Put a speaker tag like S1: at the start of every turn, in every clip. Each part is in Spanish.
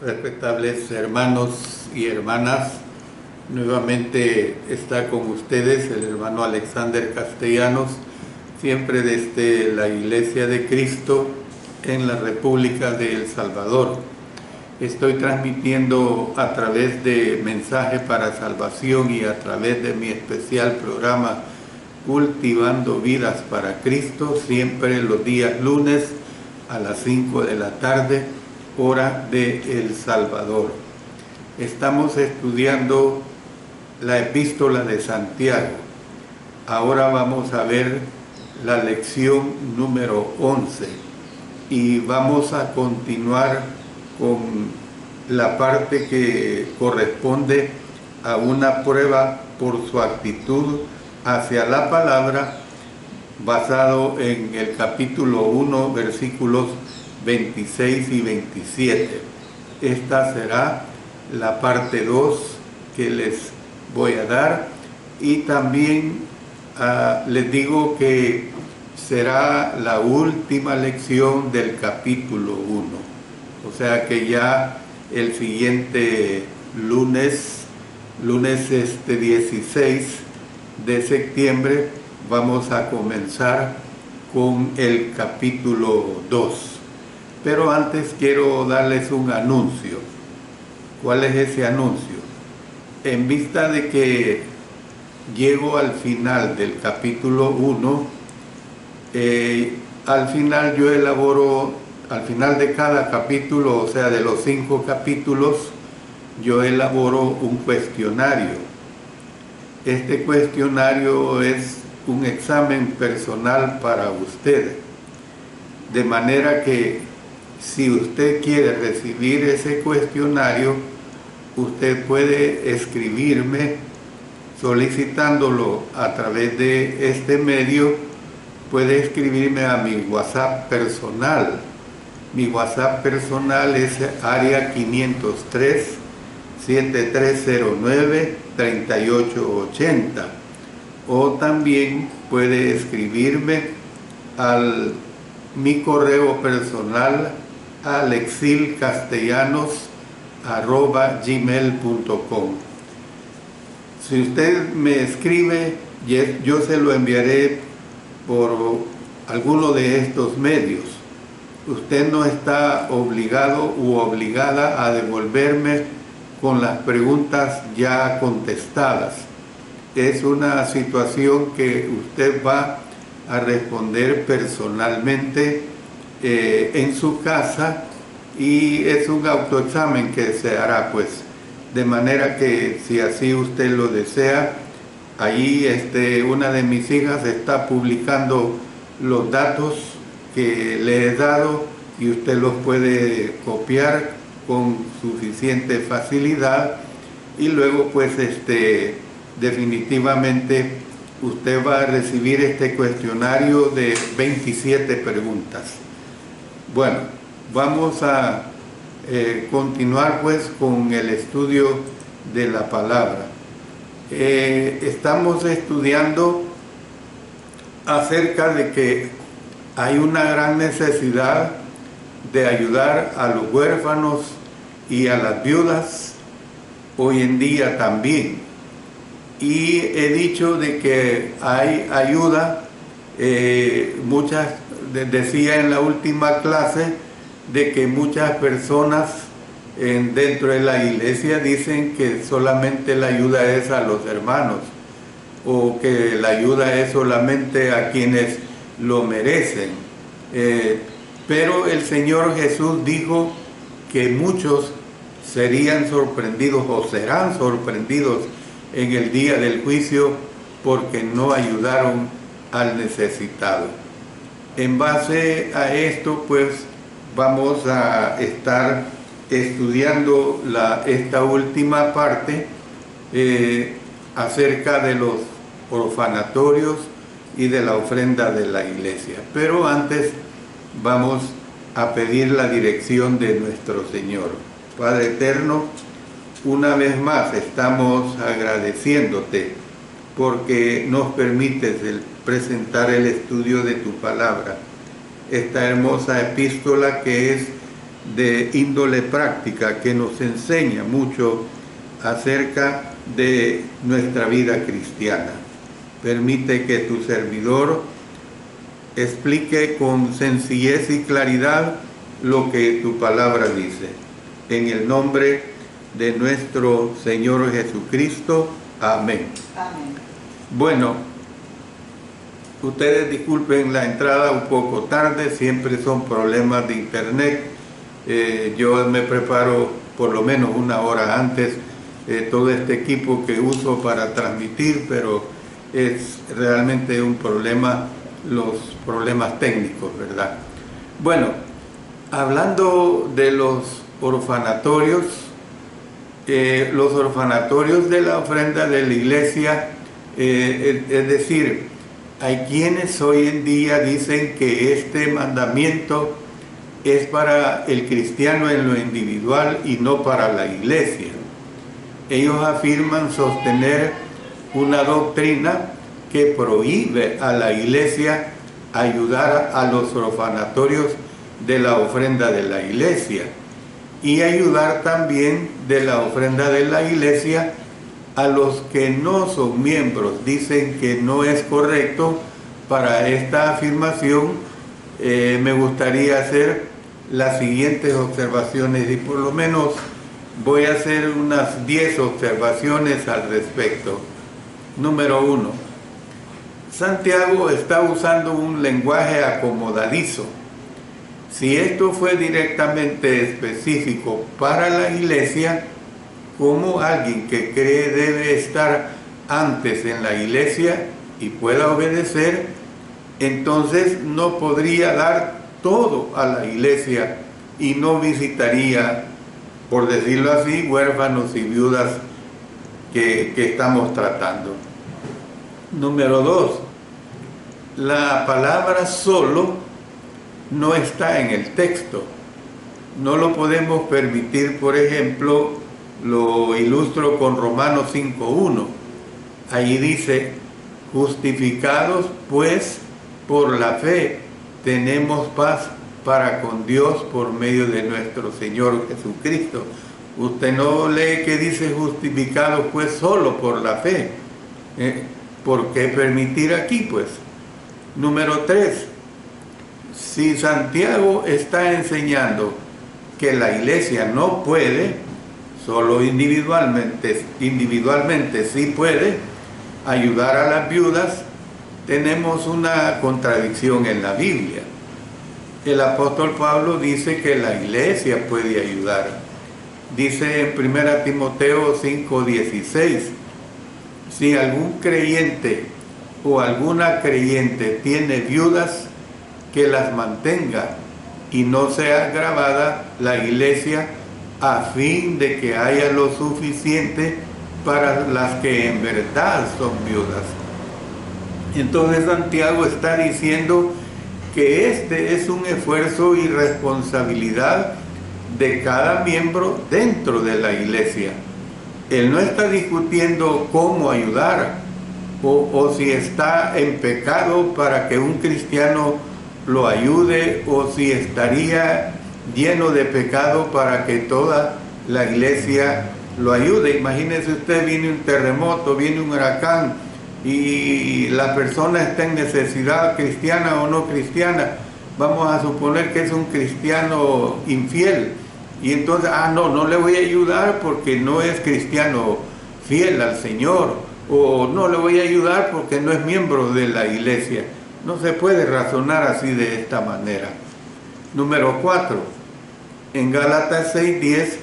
S1: respetables hermanos y hermanas. Nuevamente está con ustedes el hermano Alexander Castellanos, siempre desde la Iglesia de Cristo en la República de El Salvador. Estoy transmitiendo a través de Mensaje para Salvación y a través de mi especial programa Cultivando Vidas para Cristo, siempre los días lunes a las 5 de la tarde, hora de El Salvador. Estamos estudiando la epístola de Santiago. Ahora vamos a ver la lección número 11 y vamos a continuar con la parte que corresponde a una prueba por su actitud hacia la palabra, basado en el capítulo 1, versículos 26 y 27. Esta será la parte 2 que les voy a dar, y también les digo que será la última lección del capítulo 1. O sea que ya el siguiente lunes 16 de septiembre, vamos a comenzar con el capítulo 2. Pero antes quiero darles un anuncio. ¿Cuál es ese anuncio? En vista de que llego al final del capítulo 1, al final yo elaboro, al final de cada capítulo, o sea, de los 5 capítulos, yo elaboro un cuestionario. Este cuestionario es un examen personal para usted, de manera que si usted quiere recibir ese cuestionario, usted puede escribirme solicitándolo a través de este medio. Puede escribirme a mi WhatsApp personal. Mi WhatsApp personal es área 503-7309-3880. O también puede escribirme al mi correo personal alexilcastellanos@gmail.com. Si usted me escribe, yo se lo enviaré por alguno de estos medios. Usted no está obligado u obligada a devolverme con las preguntas ya contestadas. Es una situación que usted va a responder personalmente en su casa, y es un autoexamen que se hará, pues, de manera que si así usted lo desea, allí una de mis hijas está publicando los datos que le he dado y usted los puede copiar con suficiente facilidad, y luego pues definitivamente usted va a recibir este cuestionario de 27 preguntas. Bueno, vamos a continuar pues con el estudio de la palabra. Estamos estudiando acerca de que hay una gran necesidad de ayudar a los huérfanos y a las viudas hoy en día también. Y he dicho de que hay ayuda, decía en la última clase de que muchas personas dentro de la iglesia dicen que solamente la ayuda es a los hermanos, o que la ayuda es solamente a quienes lo merecen. Pero el Señor Jesús dijo que muchos serían sorprendidos o serán sorprendidos en el día del juicio porque no ayudaron al necesitado. En base a esto, pues, vamos a estar estudiando esta última parte acerca de los orfanatorios y de la ofrenda de la iglesia. Pero antes vamos a pedir la dirección de nuestro Señor. Padre eterno, una vez más estamos agradeciéndote porque nos permites presentar el estudio de tu palabra, esta hermosa epístola que es de índole práctica que nos enseña mucho acerca de nuestra vida cristiana. Permite que tu servidor explique con sencillez y claridad lo que tu palabra dice. En el nombre de nuestro Señor Jesucristo. Amén.
S2: Amén.
S1: Bueno, ustedes disculpen la entrada un poco tarde, siempre son problemas de internet. Yo me preparo por lo menos una hora antes todo este equipo que uso para transmitir, pero es realmente un problema, los problemas técnicos, ¿verdad? Bueno, hablando de los orfanatorios de la ofrenda de la iglesia, es decir, hay quienes hoy en día dicen que este mandamiento es para el cristiano en lo individual y no para la iglesia. Ellos afirman sostener una doctrina que prohíbe a la iglesia ayudar a los orfanatorios de la ofrenda de la iglesia y ayudar también de la ofrenda de la iglesia a los que no son miembros. Dicen que no es correcto. Para esta afirmación me gustaría hacer las siguientes observaciones y por lo menos voy a hacer unas 10 observaciones al respecto. Número 1. Santiago está usando un lenguaje acomodadizo. Si esto fue directamente específico para la iglesia, ¿cómo alguien que cree debe estar antes en la iglesia y pueda obedecer, entonces no podría dar todo a la iglesia y no visitaría, por decirlo así, huérfanos y viudas que estamos tratando? Número 2. La palabra solo no está en el texto. No lo podemos permitir. Por ejemplo, lo ilustro con Romanos 5:1. Allí dice: justificados pues por la fe tenemos paz para con Dios por medio de nuestro Señor Jesucristo. Usted no lee que dice justificados pues solo por la fe. ¿Por qué permitir aquí pues? Número 3. Si Santiago está enseñando que la iglesia no puede, solo individualmente sí puede ayudar a las viudas, tenemos una contradicción en la Biblia. El apóstol Pablo dice que la iglesia puede ayudar. Dice en 1 Timoteo 5:16, si algún creyente o alguna creyente tiene viudas, que las mantenga y no sea agravada la iglesia, a fin de que haya lo suficiente para las que en verdad son viudas. Entonces Santiago está diciendo que este es un esfuerzo y responsabilidad de cada miembro dentro de la iglesia. Él no está discutiendo cómo ayudar o si está en pecado para que un cristiano lo ayude, o si estaría lleno de pecado para que toda la iglesia lo ayude. Imagínese usted, viene un terremoto, viene un huracán y la persona está en necesidad, cristiana o no cristiana. Vamos a suponer que es un cristiano infiel y entonces, no le voy a ayudar porque no es cristiano fiel al Señor, o no le voy a ayudar porque no es miembro de la iglesia. No se puede razonar así de esta manera. Número 4. En Gálatas 6:10,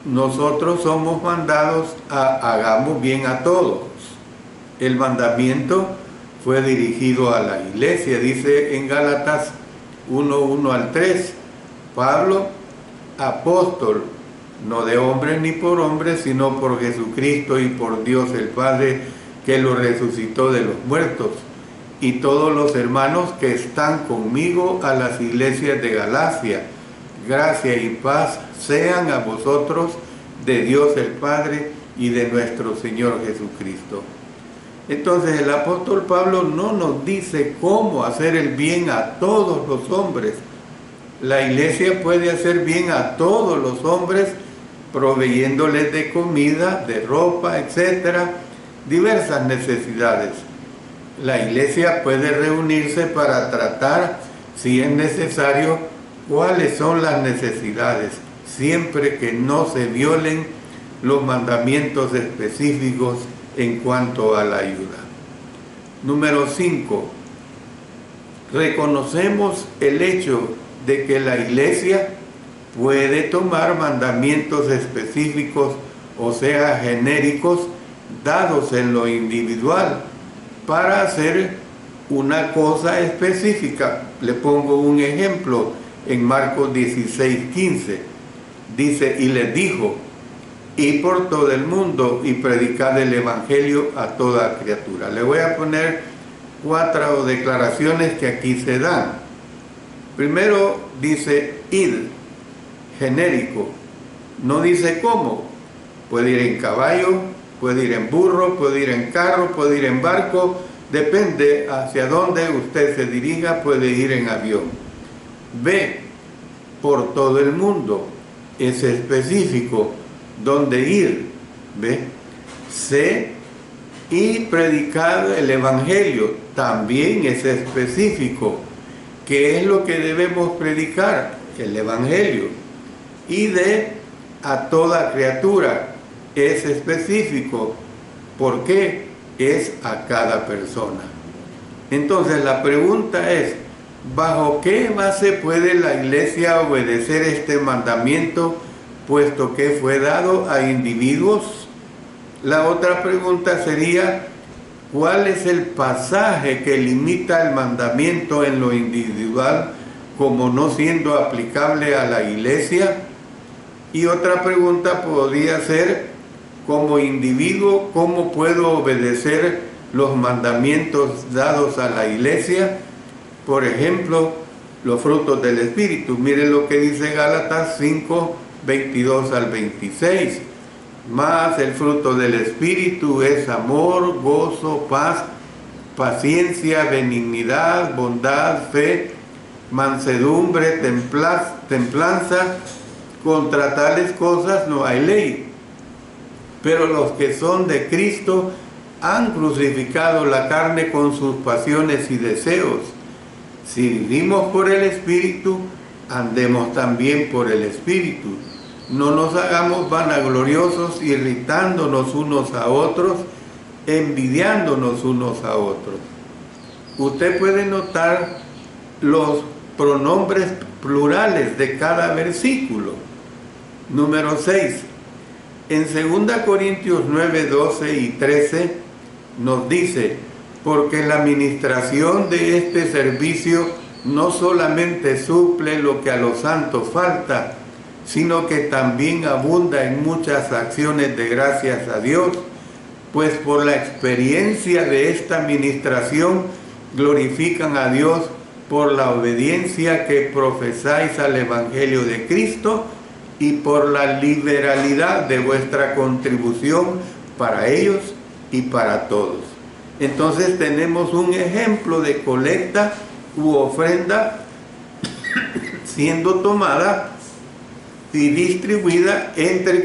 S1: nosotros somos mandados a hagamos bien a todos. El mandamiento fue dirigido a la iglesia. Dice en Gálatas 1:1-3, Pablo, apóstol, no de hombres ni por hombres, sino por Jesucristo y por Dios el Padre, que lo resucitó de los muertos, y todos los hermanos que están conmigo a las iglesias de Galacia. Gracia y paz sean a vosotros de Dios el Padre y de nuestro Señor Jesucristo. Entonces el apóstol Pablo no nos dice cómo hacer el bien a todos los hombres. La iglesia puede hacer bien a todos los hombres, proveyéndoles de comida, de ropa, etcétera, diversas necesidades. La iglesia puede reunirse para tratar, si es necesario, cuáles son las necesidades, siempre que no se violen los mandamientos específicos en cuanto a la ayuda. Número 5. Reconocemos el hecho de que la iglesia puede tomar mandamientos específicos, o sea, genéricos, dados en lo individual, para hacer una cosa específica. Le pongo un ejemplo en Marcos 16:15. Dice, y les dijo, id por todo el mundo y predicad el evangelio a toda criatura. Le voy a poner 4 declaraciones que aquí se dan. Primero dice id, genérico, no dice cómo. Puede ir en caballo, puede ir en burro, puede ir en carro, puede ir en barco, depende hacia dónde usted se dirija, puede ir en avión. B, por todo el mundo, es específico, dónde ir. B, C, y predicar el evangelio, también es específico. ¿Qué es lo que debemos predicar? El evangelio. Y D, a toda criatura, es específico. ¿Por qué? Es a cada persona. Entonces la pregunta es, ¿bajo qué base puede la iglesia obedecer este mandamiento, puesto que fue dado a individuos? La otra pregunta sería, ¿cuál es el pasaje que limita el mandamiento en lo individual como no siendo aplicable a la iglesia? Y otra pregunta podría ser, como individuo, ¿cómo puedo obedecer los mandamientos dados a la iglesia? Por ejemplo, los frutos del Espíritu. Miren lo que dice Gálatas 5, 22 al 26. Mas el fruto del Espíritu es amor, gozo, paz, paciencia, benignidad, bondad, fe, mansedumbre, templanza. Contra tales cosas no hay ley. Pero los que son de Cristo han crucificado la carne con sus pasiones y deseos. Si vivimos por el Espíritu, andemos también por el Espíritu. No nos hagamos vanagloriosos, irritándonos unos a otros, envidiándonos unos a otros. Usted puede notar los pronombres plurales de cada versículo. Número 6. En 2 Corintios 9, 12 y 13 nos dice, porque la administración de este servicio no solamente suple lo que a los santos falta, sino que también abunda en muchas acciones de gracias a Dios, pues por la experiencia de esta administración glorifican a Dios por la obediencia que profesáis al Evangelio de Cristo y por la liberalidad de vuestra contribución para ellos y para todos. Entonces tenemos un ejemplo de colecta u ofrenda siendo tomada y distribuida entre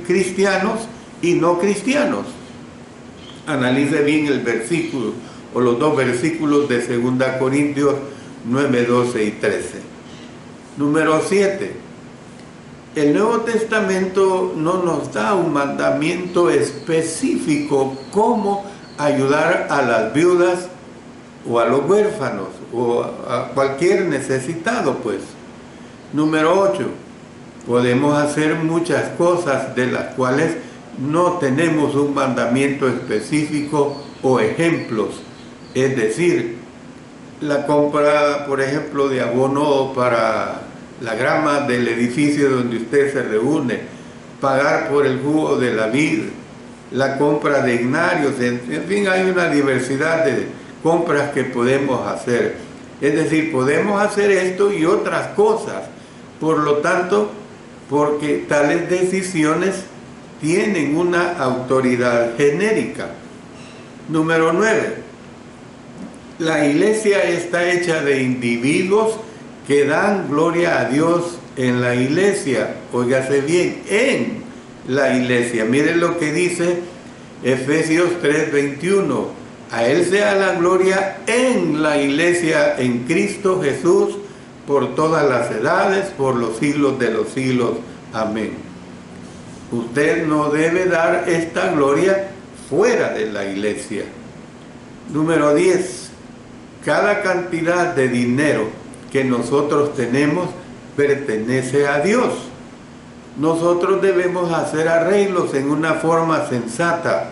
S1: cristianos y no cristianos. Analice bien el versículo o los 2 versículos de 2 Corintios 9, 12 y 13. Número 7. El Nuevo Testamento no nos da un mandamiento específico cómo ayudar a las viudas o a los huérfanos o a cualquier necesitado, pues. Número 8. Podemos hacer muchas cosas de las cuales no tenemos un mandamiento específico o ejemplos. Es decir, la compra, por ejemplo, de abono para la grama del edificio donde usted se reúne, pagar por el jugo de la vid, la compra de ignarios, en fin, hay una diversidad de compras que podemos hacer. Es decir, podemos hacer esto y otras cosas. Por lo tanto, porque tales decisiones tienen una autoridad genérica. Número 9. La iglesia está hecha de individuos que dan gloria a Dios en la iglesia. Óigase bien, en la iglesia. Miren lo que dice Efesios 3:21. A Él sea la gloria en la iglesia, en Cristo Jesús, por todas las edades, por los siglos de los siglos. Amén. Usted no debe dar esta gloria fuera de la iglesia. Número 10. Cada cantidad de dinero que nosotros tenemos pertenece a Dios. Nosotros debemos hacer arreglos en una forma sensata.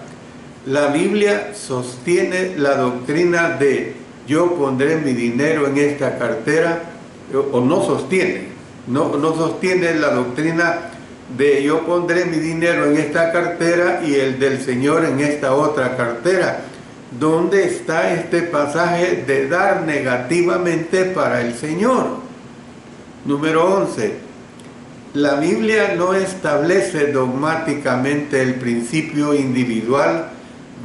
S1: La Biblia sostiene la doctrina de yo pondré mi dinero en esta cartera, o no sostiene la doctrina de yo pondré mi dinero en esta cartera y el del Señor en esta otra cartera. ¿Dónde está este pasaje de dar negativamente para el Señor? Número 11. La Biblia no establece dogmáticamente el principio individual,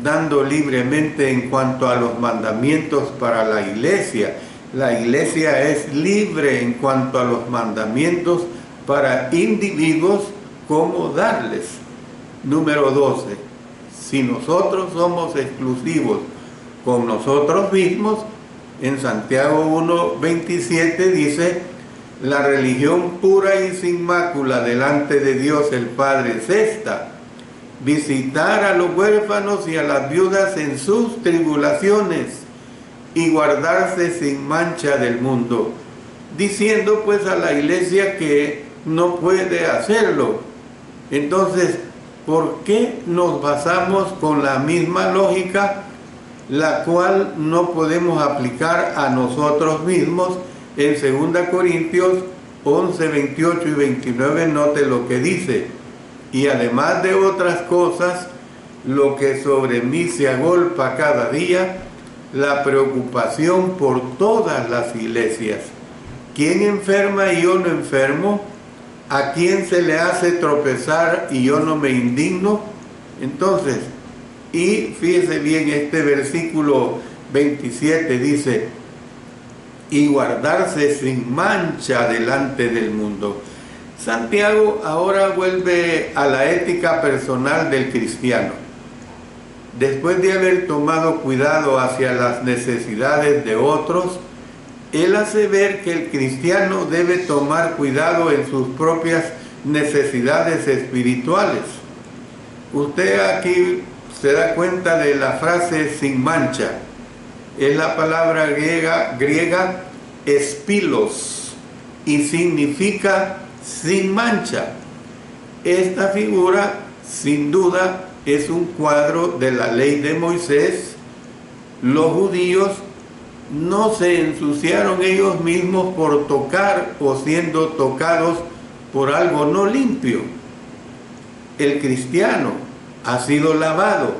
S1: dando libremente en cuanto a los mandamientos para la iglesia. La iglesia es libre en cuanto a los mandamientos para individuos, cómo darles. Número 12. Si nosotros somos exclusivos con nosotros mismos, en Santiago 1:27 dice: la religión pura y sin mácula delante de Dios el Padre es esta: visitar a los huérfanos y a las viudas en sus tribulaciones y guardarse sin mancha del mundo. Diciendo pues a la iglesia que no puede hacerlo. Entonces, ¿por qué nos basamos con la misma lógica, la cual no podemos aplicar a nosotros mismos? En 2 Corintios 11, 28 y 29, note lo que dice: y además de otras cosas, lo que sobre mí se agolpa cada día, la preocupación por todas las iglesias. ¿Quién enferma y yo no enfermo? ¿A quién se le hace tropezar y yo no me indigno? Entonces, y fíjese bien, este versículo 27 dice: y guardarse sin mancha delante del mundo. Santiago ahora vuelve a la ética personal del cristiano. Después de haber tomado cuidado hacia las necesidades de otros, él hace ver que el cristiano debe tomar cuidado en sus propias necesidades espirituales. Usted aquí se da cuenta de la frase sin mancha. Es la palabra griega espilos y significa sin mancha. Esta figura, sin duda, es un cuadro de la ley de Moisés. Los judíos no se ensuciaron ellos mismos por tocar o siendo tocados por algo no limpio. El cristiano ha sido lavado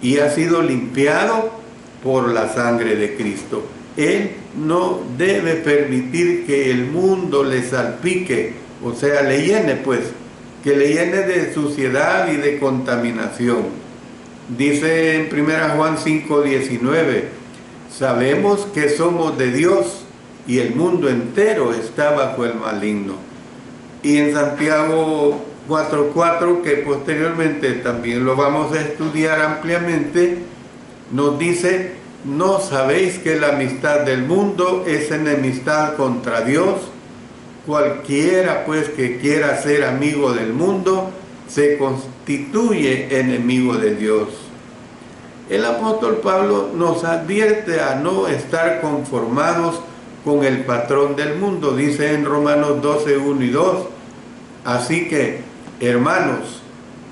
S1: y ha sido limpiado por la sangre de Cristo. Él no debe permitir que el mundo le salpique, o sea, le llene, pues, que le llene de suciedad y de contaminación. Dice en 1 Juan 5:19, sabemos que somos de Dios y el mundo entero está bajo el maligno. Y en Santiago 4:4, que posteriormente también lo vamos a estudiar ampliamente, nos dice: ¿no sabéis que la amistad del mundo es enemistad contra Dios? Cualquiera pues que quiera ser amigo del mundo se constituye enemigo de Dios. El apóstol Pablo nos advierte a no estar conformados con el patrón del mundo. Dice en Romanos 12:1 y 2, así que, hermanos,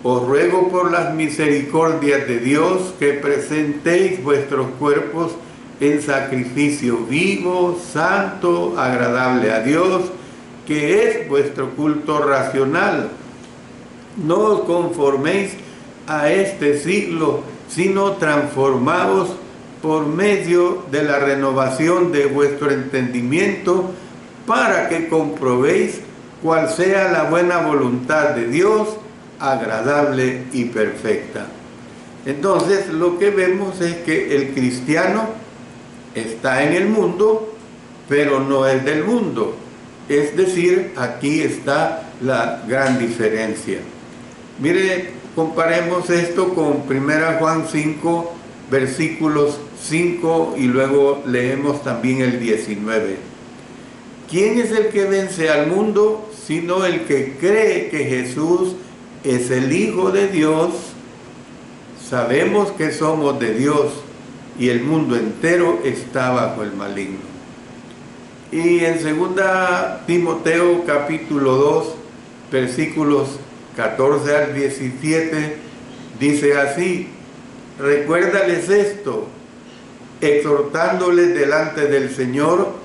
S1: os ruego por las misericordias de Dios que presentéis vuestros cuerpos en sacrificio vivo, santo, agradable a Dios, que es vuestro culto racional. No os conforméis a este siglo, sino transformaos por medio de la renovación de vuestro entendimiento, para que comprobéis cuál sea la buena voluntad de Dios, agradable y perfecta. Entonces, lo que vemos es que el cristiano está en el mundo, pero no es del mundo. Es decir, aquí está la gran diferencia. Mire, comparemos esto con 1 Juan 5, versículos 5 y luego leemos también el 19. ¿Quién es el que vence al mundo sino el que cree que Jesús es el Hijo de Dios? Sabemos que somos de Dios y el mundo entero está bajo el maligno. Y en 2 Timoteo capítulo 2, versículos 14 al 17, dice así: recuérdales esto, exhortándoles delante del Señor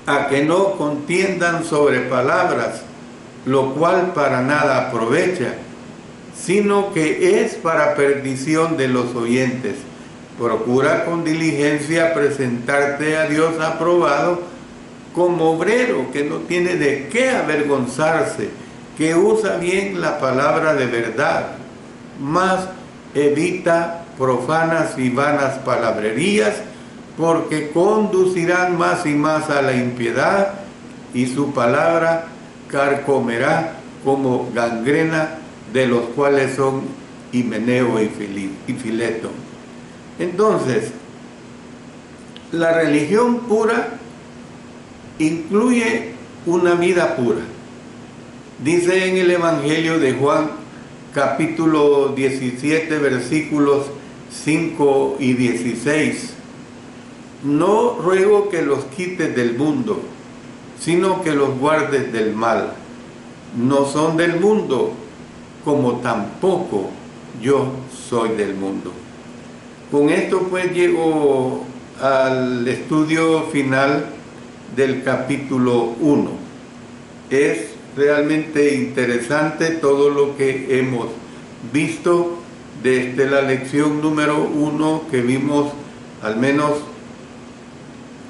S1: a que no contiendan sobre palabras, lo cual para nada aprovecha, sino que es para perdición de los oyentes. Procura con diligencia presentarte a Dios aprobado, como obrero que no tiene de qué avergonzarse, que usa bien la palabra de verdad, mas evita profanas y vanas palabrerías, porque conducirán más y más a la impiedad, y su palabra carcomerá como gangrena, de los cuales son Himeneo y Fileto. Entonces, la religión pura incluye una vida pura. Dice en el Evangelio de Juan, capítulo 17, versículos 5 y 16. No ruego que los quites del mundo, sino que los guardes del mal. No son del mundo, como tampoco yo soy del mundo. Con esto pues llego al estudio final del capítulo 1. Es realmente interesante todo lo que hemos visto desde la lección número 1, que vimos al menos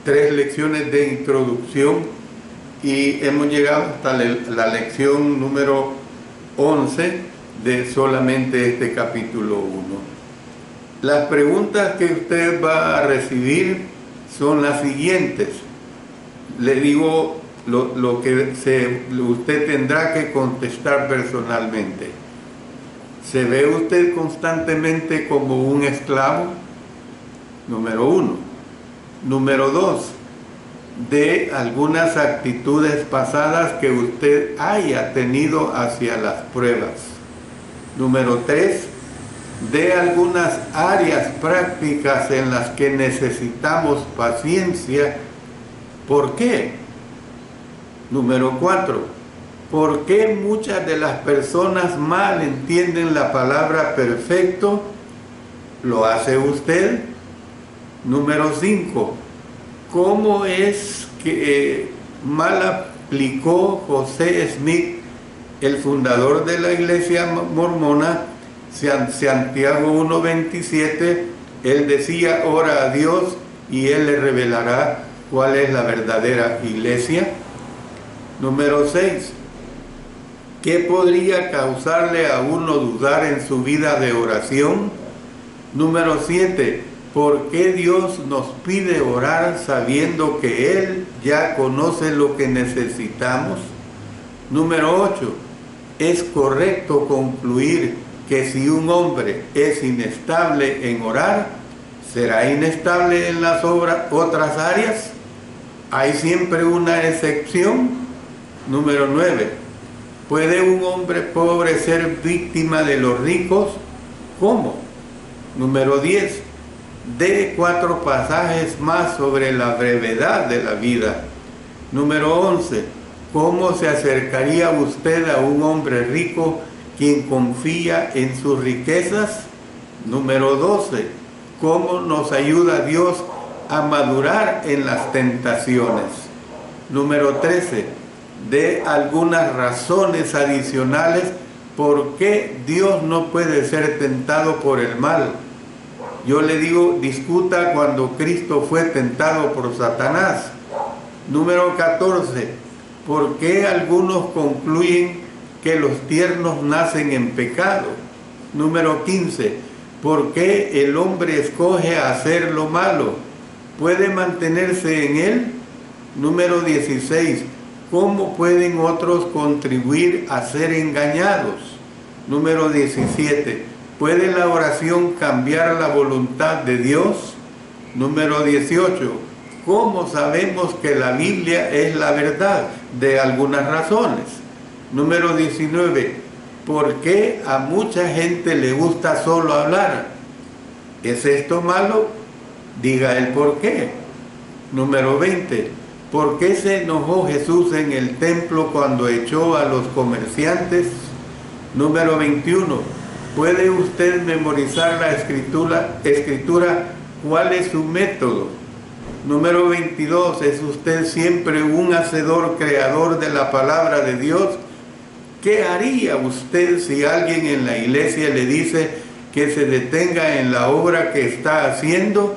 S1: 3 lecciones de introducción, y hemos llegado hasta la lección número 11 de solamente este capítulo 1. Las preguntas que usted va a recibir son las siguientes. Le digo lo que usted tendrá que contestar personalmente. ¿Se ve usted constantemente como un esclavo? Número 1. Número 2. De algunas actitudes pasadas que usted haya tenido hacia las pruebas. Número 3. De algunas áreas prácticas en las que necesitamos paciencia. ¿Por qué? Número 4. ¿Por qué muchas de las personas mal entienden la palabra perfecto? ¿Lo hace usted? Número 5. ¿Cómo es que mal aplicó José Smith, el fundador de la iglesia mormona, Santiago 1:27? Él decía: ora a Dios y Él le revelará cuál es la verdadera iglesia. Número 6. ¿Qué podría causarle a uno dudar en su vida de oración? Número 7. ¿Por qué Dios nos pide orar sabiendo que Él ya conoce lo que necesitamos? Número 8. ¿Es correcto concluir que si un hombre es inestable en orar, será inestable en las otras áreas? ¿Hay siempre una excepción? Número 9. ¿Puede un hombre pobre ser víctima de los ricos? ¿Cómo? Número 10. Dé 4 pasajes más sobre la brevedad de la vida. Número 11. ¿Cómo se acercaría usted a un hombre rico quien confía en sus riquezas? Número 12. ¿Cómo nos ayuda Dios a madurar en las tentaciones? Número 13. De algunas razones adicionales por qué Dios no puede ser tentado por el mal. Yo le digo, discuta cuando Cristo fue tentado por Satanás. Número 14. ¿Por qué algunos concluyen que los tiernos nacen en pecado? Número 15. ¿Por qué el hombre escoge hacer lo malo? ¿Puede mantenerse en él? Número 16. ¿Cómo pueden otros contribuir a ser engañados? Número 17. ¿Puede la oración cambiar la voluntad de Dios? Número 18. ¿Cómo sabemos que la Biblia es la verdad? De algunas razones. Número 19. ¿Por qué a mucha gente le gusta solo hablar? ¿Es esto malo? Diga el por qué. Número 20. ¿Por qué se enojó Jesús en el templo cuando echó a los comerciantes? Número 21. ¿Puede usted memorizar la escritura? ¿Cuál es su método? Número 22. ¿Es usted siempre un hacedor creador de la palabra de Dios? ¿Qué haría usted si alguien en la iglesia le dice que se detenga en la obra que está haciendo?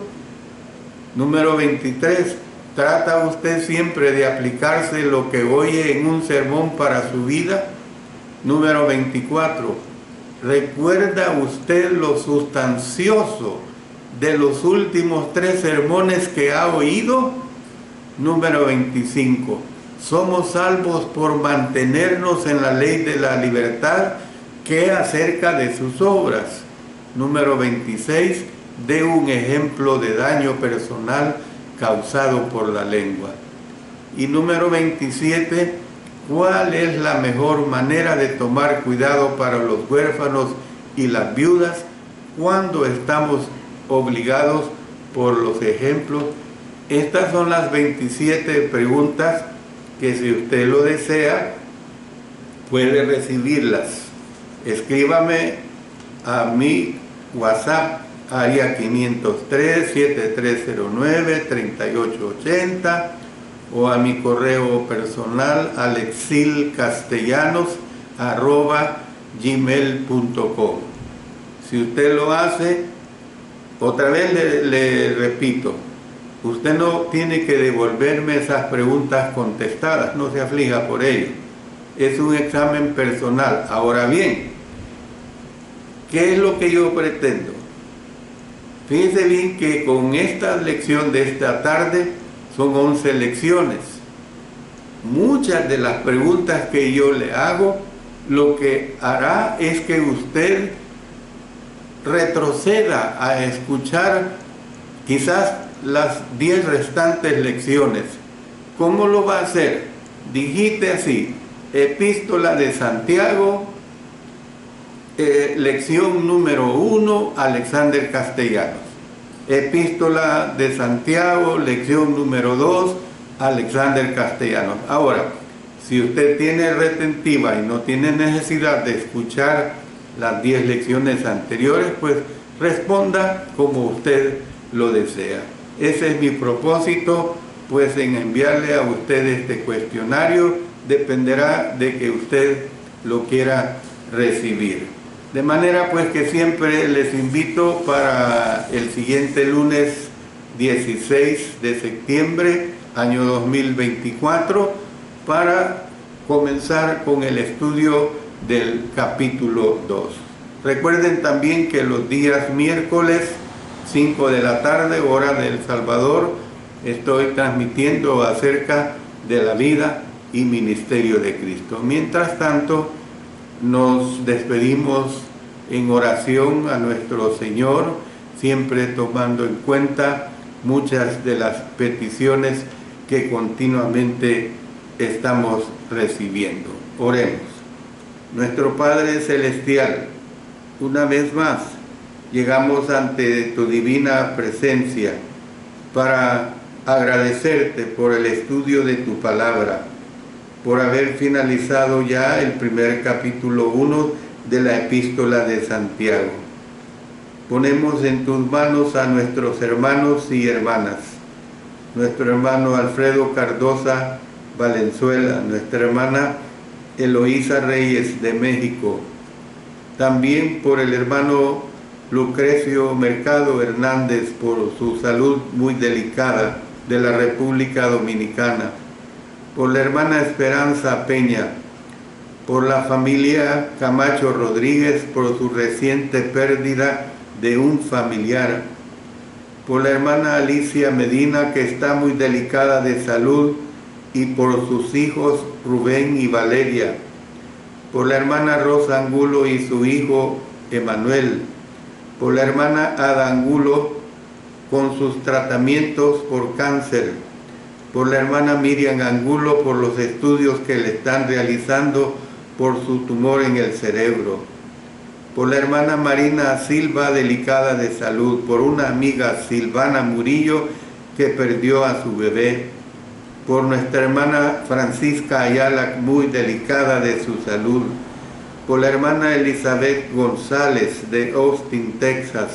S1: Número 23. ¿Trata usted siempre de aplicarse lo que oye en un sermón para su vida? Número 24. ¿Recuerda usted lo sustancioso de los últimos 3 sermones que ha oído? Número 25. ¿Somos salvos por mantenernos en la ley de la libertad? ¿Qué acerca de sus obras? Número 26. De un ejemplo de daño personal causado por la lengua. Y número 27. ¿Cuál es la mejor manera de tomar cuidado para los huérfanos y las viudas cuando estamos obligados por los ejemplos? Estas son las 27 preguntas que, si usted lo desea, puede recibirlas. Escríbame a mi WhatsApp, área 503-7309-3880, o a mi correo personal, alexilcastellanos@gmail.com. Si usted lo hace, otra vez le repito, usted no tiene que devolverme esas preguntas contestadas, no se aflija por ello. Es un examen personal. Ahora bien, ¿qué es lo que yo pretendo? Fíjense bien que con esta lección de esta tarde son 11 lecciones. Muchas de las preguntas que yo le hago, lo que hará es que usted retroceda a escuchar quizás las 10 restantes lecciones. ¿Cómo lo va a hacer? Digite así: Epístola de Santiago, lección número 1, Alexander Castellanos. Epístola de Santiago, lección número 2, Alexander Castellanos. Ahora, si usted tiene retentiva y no tiene necesidad de escuchar las 10 lecciones anteriores, pues responda como usted lo desea. Ese es mi propósito, pues en enviarle a usted este cuestionario dependerá de que usted lo quiera recibir. De manera pues que siempre les invito para el siguiente lunes 16 de septiembre, año 2024, para comenzar con el estudio del capítulo 2. Recuerden también que los días miércoles, 5 de la tarde, hora de El Salvador, estoy transmitiendo acerca de la vida y ministerio de Cristo. Mientras tanto, nos despedimos en oración a nuestro Señor, siempre tomando en cuenta muchas de las peticiones que continuamente estamos recibiendo. Oremos. Nuestro Padre Celestial, una vez más llegamos ante tu divina presencia para agradecerte por el estudio de tu palabra, por haber finalizado ya el primer capítulo 1 de la Epístola de Santiago. Ponemos en tus manos a nuestros hermanos y hermanas, nuestro hermano Alfredo Cardosa Valenzuela, nuestra hermana Eloísa Reyes de México, también por el hermano Lucrecio Mercado Hernández, por su salud muy delicada, de la República Dominicana, por la hermana Esperanza Peña, por la familia Camacho Rodríguez, por su reciente pérdida de un familiar, por la hermana Alicia Medina, que está muy delicada de salud y por sus hijos Rubén y Valeria, por la hermana Rosa Angulo y su hijo Emanuel, por la hermana Ada Angulo con sus tratamientos por cáncer, por la hermana Miriam Angulo por los estudios que le están realizando por su tumor en el cerebro, por la hermana Marina Silva delicada de salud, por una amiga Silvana Murillo que perdió a su bebé, por nuestra hermana Francisca Ayala muy delicada de su salud, por la hermana Elizabeth González de Austin, Texas,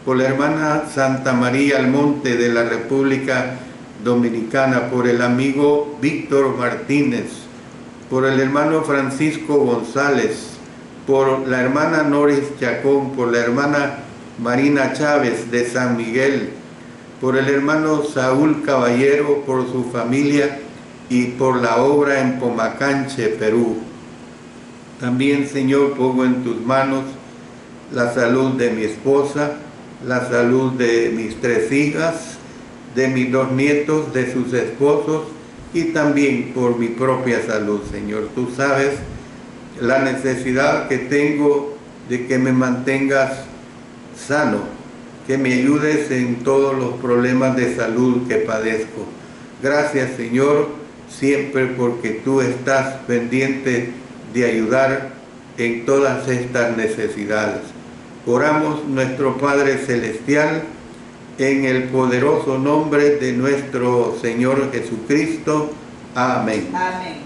S1: por la hermana Santa María Almonte de la República Dominicana, por el amigo Víctor Martínez, por el hermano Francisco González, por la hermana Noris Chacón, por la hermana Marina Chávez de San Miguel, por el hermano Saúl Caballero, por su familia y por la obra en Pomacanche, Perú. También, Señor, pongo en tus manos la salud de mi esposa, la salud de mis 3 hijas, de mis 2 nietos, de sus esposos y también por mi propia salud, Señor. Tú sabes la necesidad que tengo de que me mantengas sano, que me ayudes en todos los problemas de salud que padezco. Gracias, Señor, siempre porque tú estás pendiente de ayudar en todas estas necesidades. Oramos, nuestro Padre Celestial, en el poderoso nombre de nuestro Señor Jesucristo. Amén.
S2: Amén.